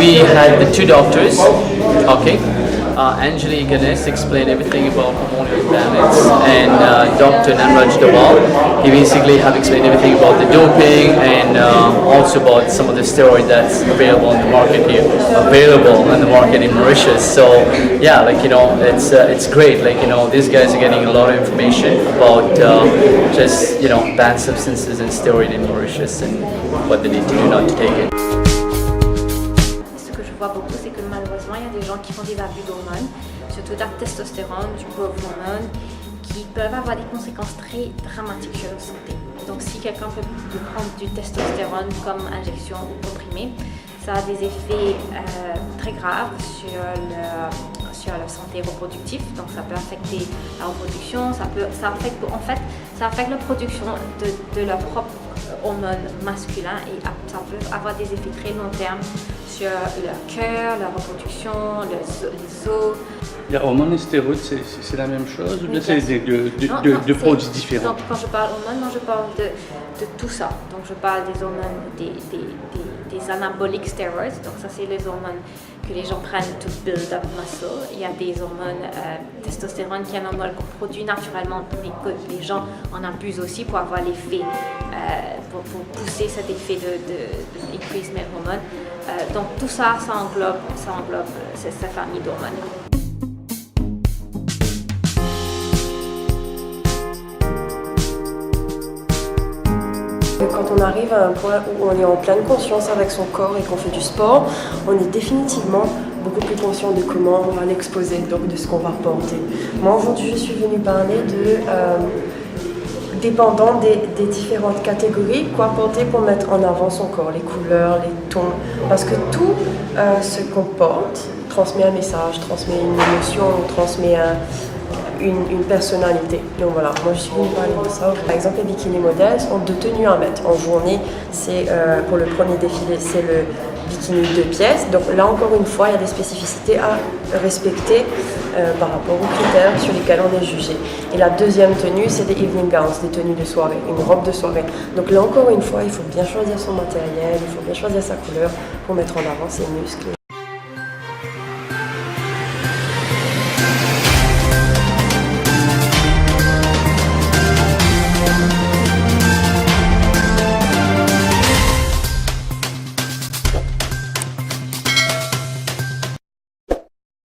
We had the two doctors, okay. Anjali Ganesh explained everything about hormonal imbalance, and Dr. Nanraj Dawal, he basically have explained everything about the doping and also about some of the steroid that's available in the market here, available in the market in Mauritius. So yeah, like it's great. Like these guys are getting a lot of information about just banned substances and steroid in Mauritius and what they need to do not to take it. Beaucoup, c'est que malheureusement, il y a des gens qui font des abus d'hormones, surtout de la testostérone, du growth hormone, qui peuvent avoir des conséquences très dramatiques sur leur santé. Donc, si quelqu'un peut prendre du testostérone comme injection ou comprimé, ça a des effets très graves sur la santé reproductive. Donc, ça peut affecter la reproduction, ça affecte la production de leur propre hormones masculins et ça peut avoir des effets très long terme sur leur cœur, leur reproduction, les os. Les hormones et stéroïdes, c'est la même chose ou bien c'est deux produits différents? Donc quand je parle hormones, moi je parle de tout ça. Donc je parle des hormones, des anabolic steroids, donc ça c'est les hormones que les gens prennent to build up muscle. Il y a des hormones testostérone qui est un hormone qu'on produit naturellement, mais que les gens en abusent aussi pour avoir l'effet, pour pousser cet effet de increase male hormone. Donc tout ça, ça englobe cette famille d'hormones. Quand on arrive à un point où on est en pleine conscience avec son corps et qu'on fait du sport, on est définitivement beaucoup plus conscient de comment on va l'exposer, donc de ce qu'on va porter. Moi aujourd'hui je suis venue parler dépendant des différentes catégories, quoi porter pour mettre en avant son corps, les couleurs, les tons, parce que tout ce qu'on porte transmet un message, transmet une émotion, transmet une personnalité. Donc voilà, moi je suis venue parler de ça. Par exemple, les bikinis modèles ont deux tenues à mettre. En journée, c'est pour le premier défilé, c'est le bikini 2 pièces. Donc là encore une fois, il y a des spécificités à respecter par rapport aux critères sur lesquels on est jugé. Et la deuxième tenue, c'est des evening gowns, des tenues de soirée, une robe de soirée. Donc là encore une fois, il faut bien choisir son matériel, il faut bien choisir sa couleur pour mettre en avant ses muscles.